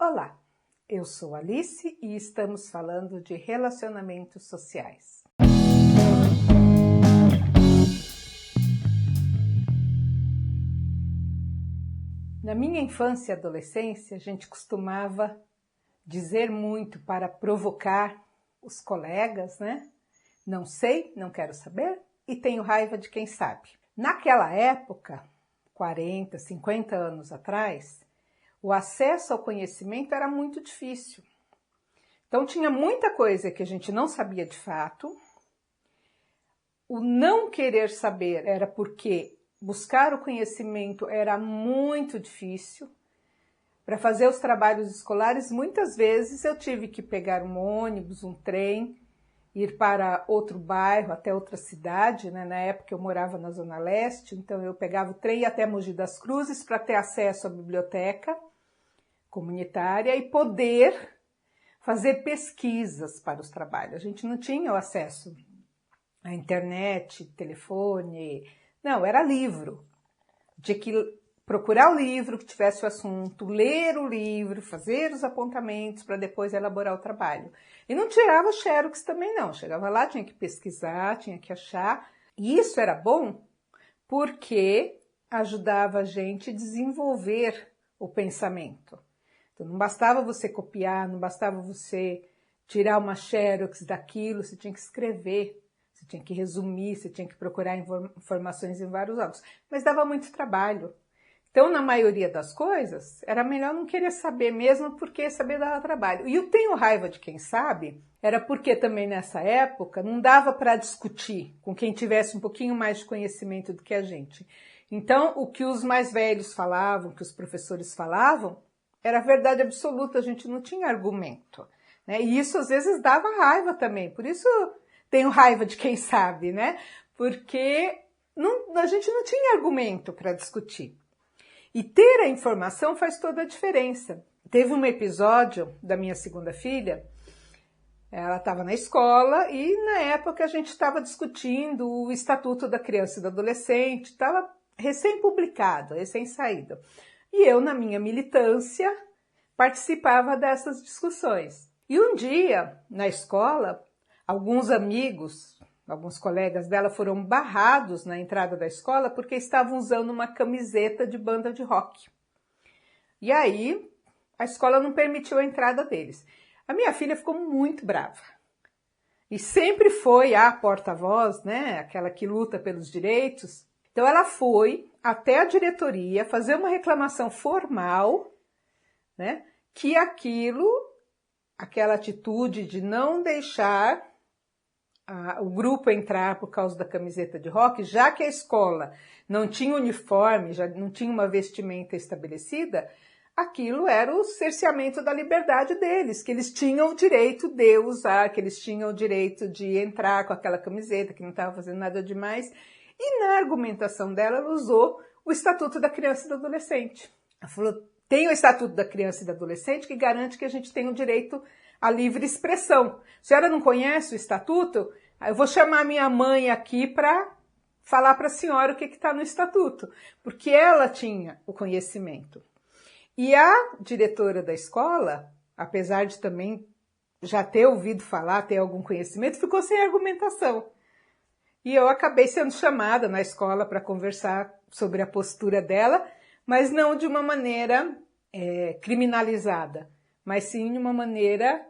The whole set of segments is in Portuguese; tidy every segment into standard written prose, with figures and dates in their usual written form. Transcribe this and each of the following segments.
Olá, eu sou Alice e estamos falando de relacionamentos sociais. Na minha infância e adolescência, a gente costumava dizer muito para provocar os colegas, né? Não sei, não quero saber e tenho raiva de quem sabe. Naquela época, 40, 50 anos atrás, o acesso ao conhecimento era muito difícil. Então tinha muita coisa que a gente não sabia de fato. O não querer saber era porque buscar o conhecimento era muito difícil. Para fazer os trabalhos escolares, muitas vezes eu tive que pegar um ônibus, um trem, ir para outro bairro, até outra cidade, né? Na época eu morava na Zona Leste, então eu pegava o trem até Mogi das Cruzes para ter acesso à biblioteca comunitária e poder fazer pesquisas para os trabalhos. A gente não tinha o acesso à internet, telefone, não, era livro. Tinha que procurar o livro que tivesse o assunto, ler o livro, fazer os apontamentos para depois elaborar o trabalho. E não tirava xerox também não, chegava lá, tinha que pesquisar, tinha que achar. E isso era bom porque ajudava a gente a desenvolver o pensamento. Então não bastava você copiar, não bastava você tirar uma xerox daquilo, você tinha que escrever, você tinha que resumir, você tinha que procurar informações em vários órgãos. Mas dava muito trabalho. Então, na maioria das coisas, era melhor não querer saber mesmo, porque saber dava trabalho. E eu tenho raiva de quem sabe, era porque também nessa época não dava para discutir com quem tivesse um pouquinho mais de conhecimento do que a gente. Então, o que os mais velhos falavam, o que os professores falavam, era verdade absoluta, a gente não tinha argumento, né? E isso às vezes dava raiva também, por isso tenho raiva de quem sabe, né? Porque a gente não tinha argumento para discutir. E ter a informação faz toda a diferença. Teve um episódio da minha segunda filha, ela estava na escola e na época a gente estava discutindo o Estatuto da Criança e do Adolescente, estava recém-publicado, recém-saído. E eu, na minha militância, participava dessas discussões. E um dia, na escola, alguns amigos, alguns colegas dela foram barrados na entrada da escola porque estavam usando uma camiseta de banda de rock. E aí, a escola não permitiu a entrada deles. A minha filha ficou muito brava. E sempre foi a porta-voz, né, aquela que luta pelos direitos. Então ela foi até a diretoria fazer uma reclamação formal, né, que aquela atitude de não deixar o grupo entrar por causa da camiseta de rock, já que a escola não tinha uniforme, já não tinha uma vestimenta estabelecida, aquilo era o cerceamento da liberdade deles, que eles tinham o direito de usar, que eles tinham o direito de entrar com aquela camiseta, que não estava fazendo nada demais. E na argumentação dela, ela usou o Estatuto da Criança e do Adolescente. Ela falou, tem o Estatuto da Criança e do Adolescente que garante que a gente tem o direito à livre expressão. Se a senhora não conhece o Estatuto, eu vou chamar minha mãe aqui para falar para a senhora o que está no Estatuto, porque ela tinha o conhecimento. E a diretora da escola, apesar de também já ter ouvido falar, ter algum conhecimento, ficou sem argumentação. E eu acabei sendo chamada na escola para conversar sobre a postura dela, mas não de uma maneira criminalizada, mas sim de uma maneira,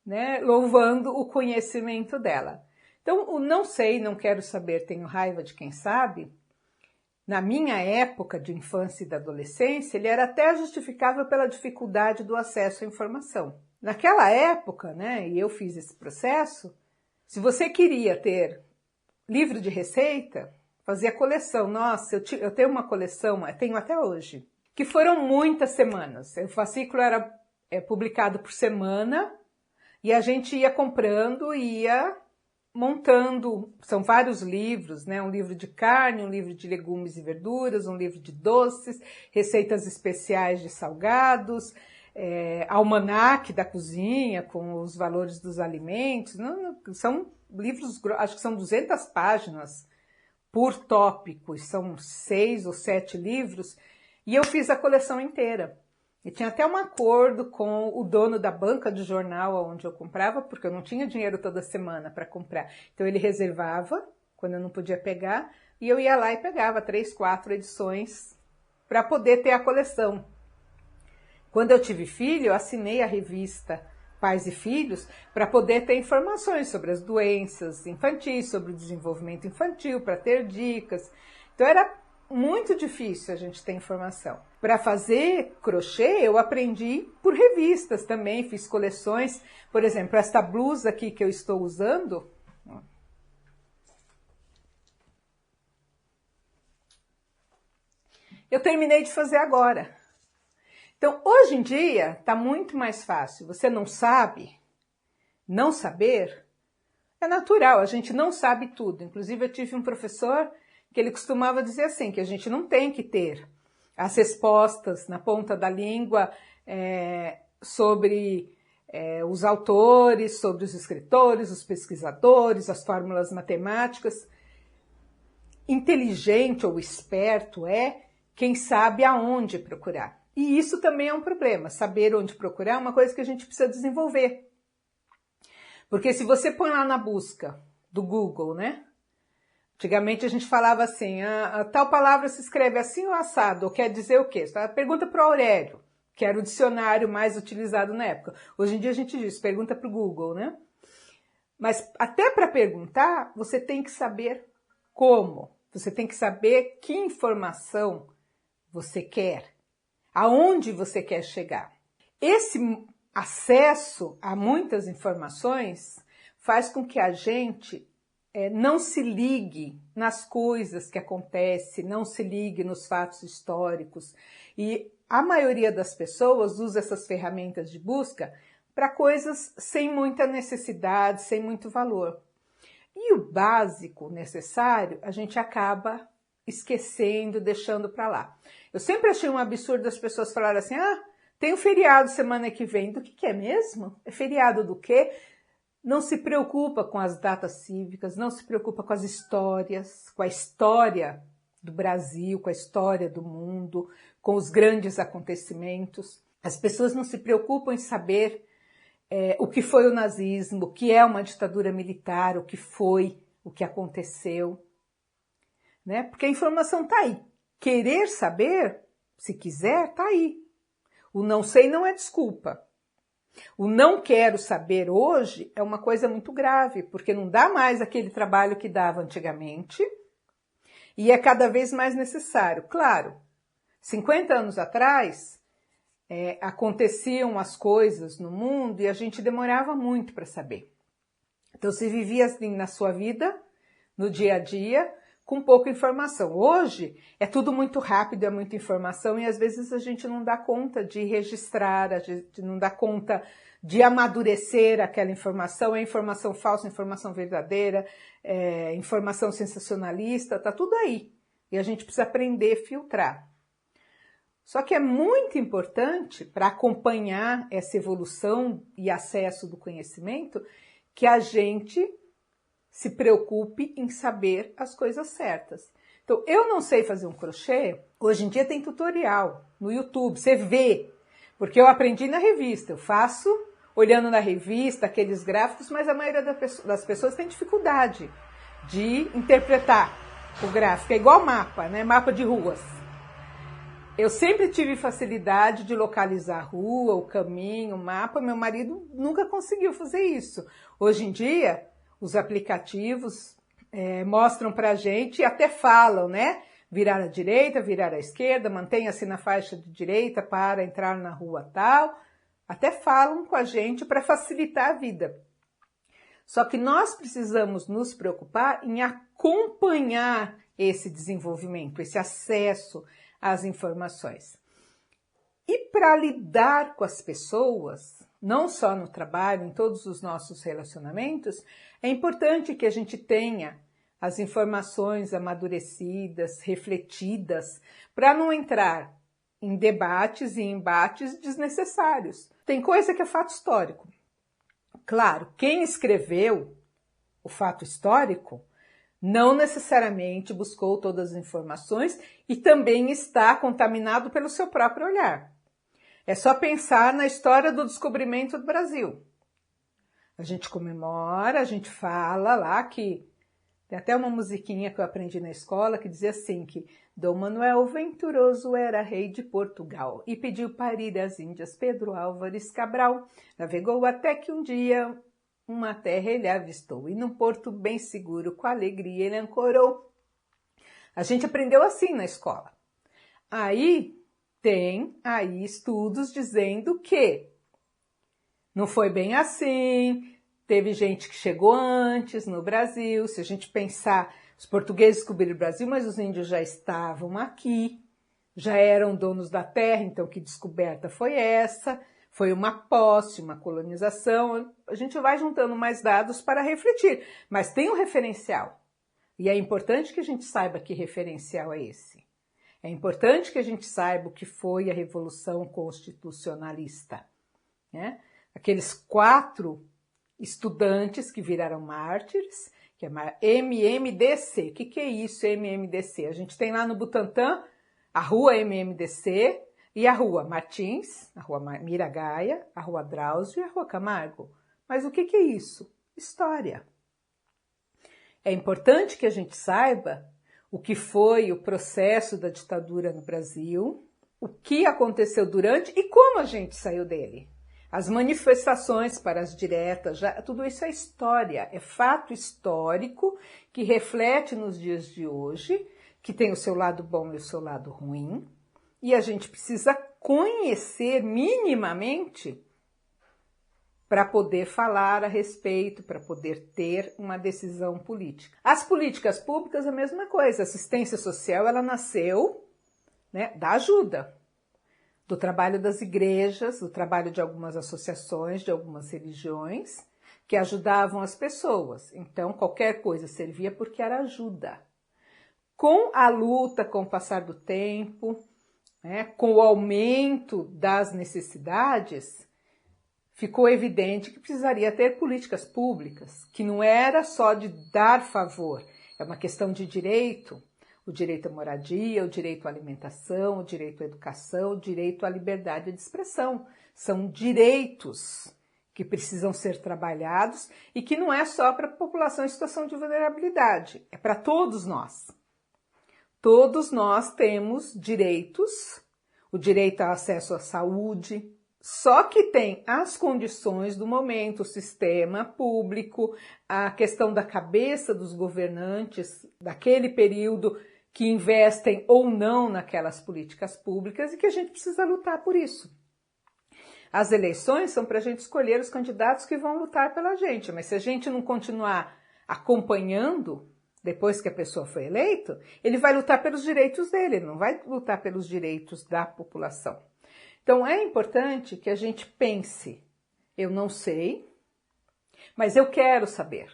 né, louvando o conhecimento dela. Então, o não sei, não quero saber, tenho raiva de quem sabe, na minha época de infância e da adolescência, ele era até justificável pela dificuldade do acesso à informação. Naquela época, né, e eu fiz esse processo, se você queria ter livro de receita, fazia coleção. Nossa, eu tenho uma coleção, tenho até hoje, que foram muitas semanas. O fascículo era publicado por semana e a gente ia comprando e ia montando. São vários livros, né? Um livro de carne, um livro de legumes e verduras, um livro de doces, receitas especiais de salgados, almanaque da cozinha com os valores dos alimentos. São livros, acho que são 200 páginas por tópico, são 6 ou 7 livros, e eu fiz a coleção inteira. E tinha até um acordo com o dono da banca de jornal onde eu comprava, porque eu não tinha dinheiro toda semana para comprar. Então ele reservava, quando eu não podia pegar, e eu ia lá e pegava 3, 4 edições para poder ter a coleção. Quando eu tive filho, eu assinei a revista Pais e Filhos para poder ter informações sobre as doenças infantis, sobre o desenvolvimento infantil, para ter dicas. Então era muito difícil a gente ter informação. Para fazer crochê, eu aprendi por revistas também, fiz coleções. Por exemplo, esta blusa aqui que eu estou usando, eu terminei de fazer agora. Então, hoje em dia, está muito mais fácil. Você não sabe, não saber, é natural, a gente não sabe tudo. Inclusive, eu tive um professor que ele costumava dizer assim, que a gente não tem que ter as respostas na ponta da língua sobre os autores, sobre os escritores, os pesquisadores, as fórmulas matemáticas. Inteligente ou esperto é quem sabe aonde procurar. E isso também é um problema. Saber onde procurar é uma coisa que a gente precisa desenvolver. Porque se você põe lá na busca do Google, né? Antigamente a gente falava assim, a tal palavra se escreve assim ou assado, ou quer dizer o quê? Pergunta para o Aurélio, que era o dicionário mais utilizado na época. Hoje em dia a gente diz, pergunta para o Google, né? Mas até para perguntar, você tem que saber como. Você tem que saber que informação você quer, aonde você quer chegar. Esse acesso a muitas informações faz com que a gente não se ligue nas coisas que acontecem, não se ligue nos fatos históricos. E a maioria das pessoas usa essas ferramentas de busca para coisas sem muita necessidade, sem muito valor. E o básico necessário a gente acaba esquecendo, deixando para lá. Eu sempre achei um absurdo as pessoas falarem assim, tem um feriado semana que vem. Do que é mesmo? É feriado do quê? Não se preocupa com as datas cívicas, não se preocupa com as histórias, com a história do Brasil, com a história do mundo, com os grandes acontecimentos. As pessoas não se preocupam em saber o que foi o nazismo, o que é uma ditadura militar, o que foi, o que aconteceu. Né? Porque a informação está aí. Querer saber, se quiser, está aí. O não sei não é desculpa. O não quero saber hoje é uma coisa muito grave, porque não dá mais aquele trabalho que dava antigamente e é cada vez mais necessário. Claro, 50 anos atrás aconteciam as coisas no mundo e a gente demorava muito para saber. Então se vivia assim na sua vida, no dia a dia, com pouca informação. Hoje é tudo muito rápido, é muita informação e às vezes a gente não dá conta de registrar, a gente não dá conta de amadurecer aquela informação, é informação falsa, informação verdadeira, informação sensacionalista, tá tudo aí. E a gente precisa aprender a filtrar. Só que é muito importante para acompanhar essa evolução e acesso do conhecimento que a gente se preocupe em saber as coisas certas. Então, eu não sei fazer um crochê, hoje em dia tem tutorial no YouTube, você vê, porque eu aprendi na revista, eu faço olhando na revista, aqueles gráficos, mas a maioria das pessoas tem dificuldade de interpretar o gráfico, é igual mapa, né? Mapa de ruas. Eu sempre tive facilidade de localizar a rua, o caminho, o mapa, meu marido nunca conseguiu fazer isso. Hoje em dia, os aplicativos mostram para a gente e até falam, né? Virar à direita, virar à esquerda, mantenha-se na faixa de direita para entrar na rua tal. Até falam com a gente para facilitar a vida. Só que nós precisamos nos preocupar em acompanhar esse desenvolvimento, esse acesso às informações. E para lidar com as pessoas, não só no trabalho, em todos os nossos relacionamentos, é importante que a gente tenha as informações amadurecidas, refletidas, para não entrar em debates e embates desnecessários. Tem coisa que é fato histórico. Claro, quem escreveu o fato histórico não necessariamente buscou todas as informações e também está contaminado pelo seu próprio olhar. É só pensar na história do descobrimento do Brasil. A gente comemora, a gente fala lá que... Tem até uma musiquinha que eu aprendi na escola que dizia assim que Dom Manuel Venturoso era rei de Portugal e pediu para ir às Índias Pedro Álvares Cabral. Navegou até que um dia uma terra ele avistou e num porto bem seguro com alegria ele ancorou. A gente aprendeu assim na escola. Aí tem estudos dizendo que não foi bem assim, teve gente que chegou antes no Brasil. Se a gente pensar, os portugueses descobriram o Brasil, mas os índios já estavam aqui, já eram donos da terra, então que descoberta foi essa? Foi uma posse, uma colonização. A gente vai juntando mais dados para refletir, mas tem um referencial. E é importante que a gente saiba que referencial é esse. É importante que a gente saiba o que foi a Revolução Constitucionalista, né? Aqueles 4 estudantes que viraram mártires, que é MMDC. O que é isso, MMDC? A gente tem lá no Butantã a rua MMDC e a rua Martins, a rua Miragaia, a rua Drauzio e a rua Camargo. Mas o que é isso? História. É importante que a gente saiba o que foi o processo da ditadura no Brasil, o que aconteceu durante e como a gente saiu dele. As manifestações para as diretas, tudo isso é história, é fato histórico que reflete nos dias de hoje, que tem o seu lado bom e o seu lado ruim, e a gente precisa conhecer minimamente para poder falar a respeito, para poder ter uma decisão política. As políticas públicas, a mesma coisa. A assistência social, ela nasceu, né, da ajuda, do trabalho das igrejas, do trabalho de algumas associações, de algumas religiões, que ajudavam as pessoas. Então, qualquer coisa servia porque era ajuda. Com a luta, com o passar do tempo, né, com o aumento das necessidades, ficou evidente que precisaria ter políticas públicas, que não era só de dar favor, é uma questão de direito, o direito à moradia, o direito à alimentação, o direito à educação, o direito à liberdade de expressão. São direitos que precisam ser trabalhados e que não é só para a população em situação de vulnerabilidade, é para todos nós. Todos nós temos direitos, o direito ao acesso à saúde, só que tem as condições do momento, o sistema público, a questão da cabeça dos governantes daquele período que investem ou não naquelas políticas públicas e que a gente precisa lutar por isso. As eleições são para a gente escolher os candidatos que vão lutar pela gente, mas se a gente não continuar acompanhando depois que a pessoa foi eleita, ele vai lutar pelos direitos dele, ele não vai lutar pelos direitos da população. Então, é importante que a gente pense, eu não sei, mas eu quero saber.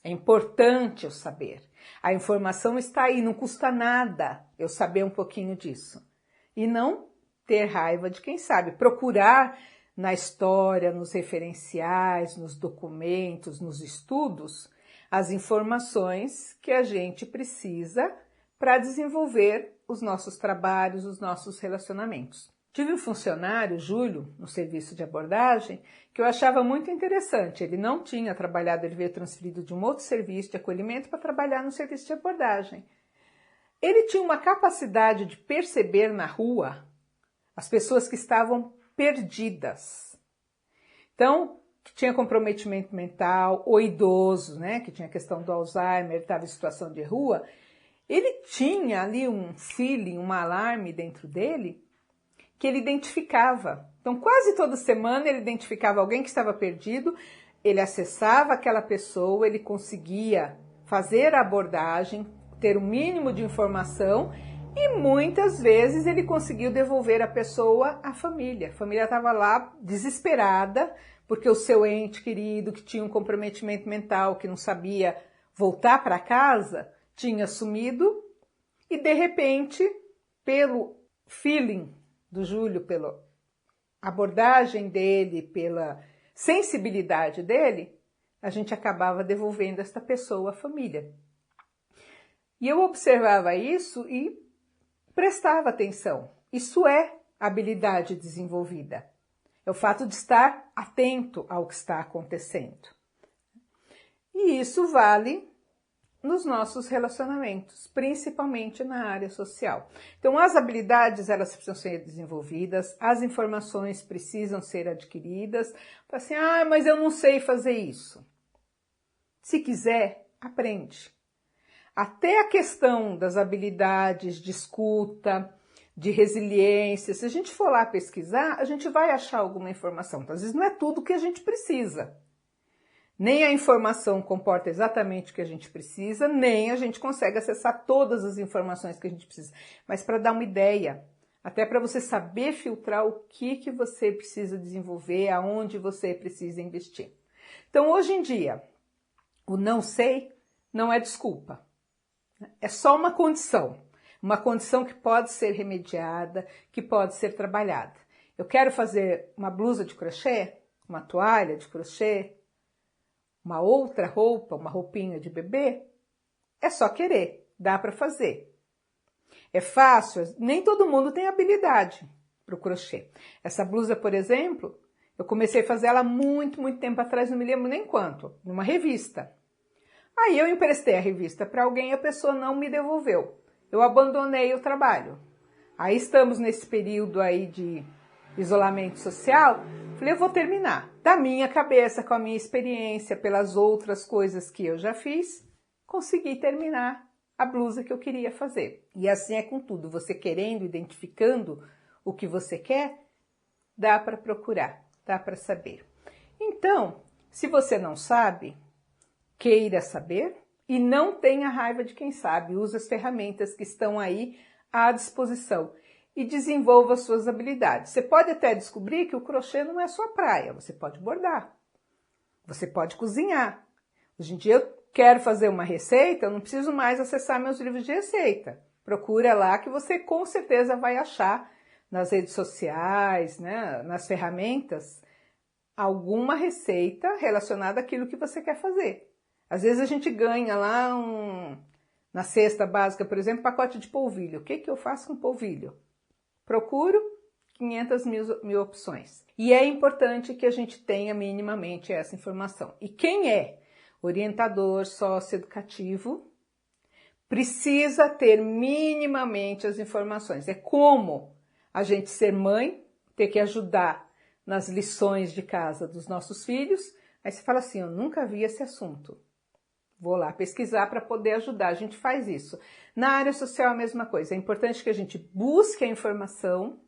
É importante eu saber. A informação está aí, não custa nada eu saber um pouquinho disso. E não ter raiva de quem sabe. Procurar na história, nos referenciais, nos documentos, nos estudos, as informações que a gente precisa para desenvolver os nossos trabalhos, os nossos relacionamentos. Tive um funcionário, Júlio, no serviço de abordagem, que eu achava muito interessante. Ele não tinha trabalhado, ele veio transferido de um outro serviço de acolhimento para trabalhar no serviço de abordagem. Ele tinha uma capacidade de perceber na rua as pessoas que estavam perdidas. Então, que tinha comprometimento mental, ou idoso, né, que tinha questão do Alzheimer, estava em situação de rua, ele tinha ali um feeling, um alarme dentro dele, que ele identificava. Então, quase toda semana ele identificava alguém que estava perdido, ele acessava aquela pessoa, ele conseguia fazer a abordagem, ter o mínimo de informação e muitas vezes ele conseguiu devolver a pessoa à família. A família estava lá desesperada porque o seu ente querido, que tinha um comprometimento mental, que não sabia voltar para casa, tinha sumido e, de repente, pelo feeling do Júlio, pela abordagem dele, pela sensibilidade dele, a gente acabava devolvendo esta pessoa à família. E eu observava isso e prestava atenção. Isso é habilidade desenvolvida. É o fato de estar atento ao que está acontecendo. E isso vale nos nossos relacionamentos, principalmente na área social. Então, as habilidades, elas precisam ser desenvolvidas, as informações precisam ser adquiridas. Assim, mas eu não sei fazer isso. Se quiser, aprende. Até a questão das habilidades de escuta, de resiliência, se a gente for lá pesquisar, a gente vai achar alguma informação. Então, às vezes não é tudo que a gente precisa. Nem a informação comporta exatamente o que a gente precisa, nem a gente consegue acessar todas as informações que a gente precisa. Mas para dar uma ideia, até para você saber filtrar o que você precisa desenvolver, aonde você precisa investir. Então, hoje em dia, o não sei não é desculpa. É só uma condição que pode ser remediada, que pode ser trabalhada. Eu quero fazer uma blusa de crochê, uma toalha de crochê, uma outra roupa, uma roupinha de bebê, é só querer, dá para fazer. É fácil, nem todo mundo tem habilidade para o crochê. Essa blusa, por exemplo, eu comecei a fazer ela muito tempo atrás, não me lembro nem quanto, numa revista. Aí eu emprestei a revista para alguém e a pessoa não me devolveu. Eu abandonei o trabalho. Aí estamos nesse período aí de isolamento social. Falei, eu vou terminar. Da minha cabeça, com a minha experiência, pelas outras coisas que eu já fiz, consegui terminar a blusa que eu queria fazer. E assim é com tudo. Você querendo, identificando o que você quer, dá para procurar, dá para saber. Então, se você não sabe, queira saber e não tenha raiva de quem sabe. Use as ferramentas que estão aí à disposição e desenvolva suas habilidades. Você pode até descobrir que o crochê não é sua praia. Você pode bordar, você pode cozinhar. Hoje em dia eu quero fazer uma receita, eu não preciso mais acessar meus livros de receita. Procura lá que você com certeza vai achar nas redes sociais, né, nas ferramentas, alguma receita relacionada àquilo que você quer fazer. Às vezes a gente ganha lá na cesta básica, por exemplo, pacote de polvilho. O que eu faço com polvilho? Procuro 500 mil opções. E é importante que a gente tenha minimamente essa informação. E quem é orientador socioeducativo precisa ter minimamente as informações. É como a gente ser mãe, ter que ajudar nas lições de casa dos nossos filhos. Aí você fala assim, eu nunca vi esse assunto. Vou lá pesquisar para poder ajudar. A gente faz isso. Na área social a mesma coisa. É importante que a gente busque a informação,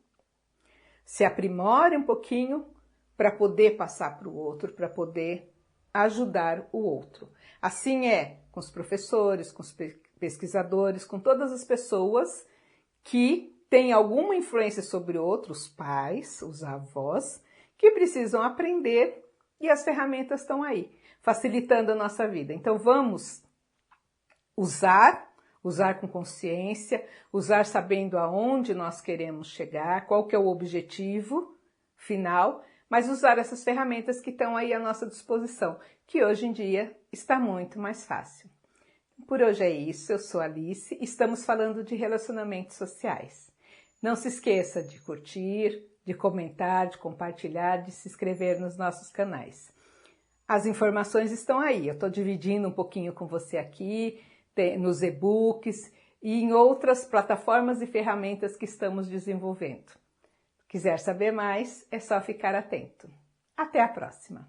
se aprimore um pouquinho para poder passar para o outro, para poder ajudar o outro. Assim é com os professores, com os pesquisadores, com todas as pessoas que têm alguma influência sobre outros, os pais, os avós, que precisam aprender e as ferramentas estão aí, facilitando a nossa vida. Então vamos usar com consciência, usar sabendo aonde nós queremos chegar, qual que é o objetivo final, mas usar essas ferramentas que estão aí à nossa disposição, que hoje em dia está muito mais fácil. Por hoje é isso, eu sou Alice, estamos falando de relacionamentos sociais. Não se esqueça de curtir, de comentar, de compartilhar, de se inscrever nos nossos canais. As informações estão aí, eu estou dividindo um pouquinho com você aqui, nos e-books e em outras plataformas e ferramentas que estamos desenvolvendo. Quiser saber mais, é só ficar atento. Até a próxima!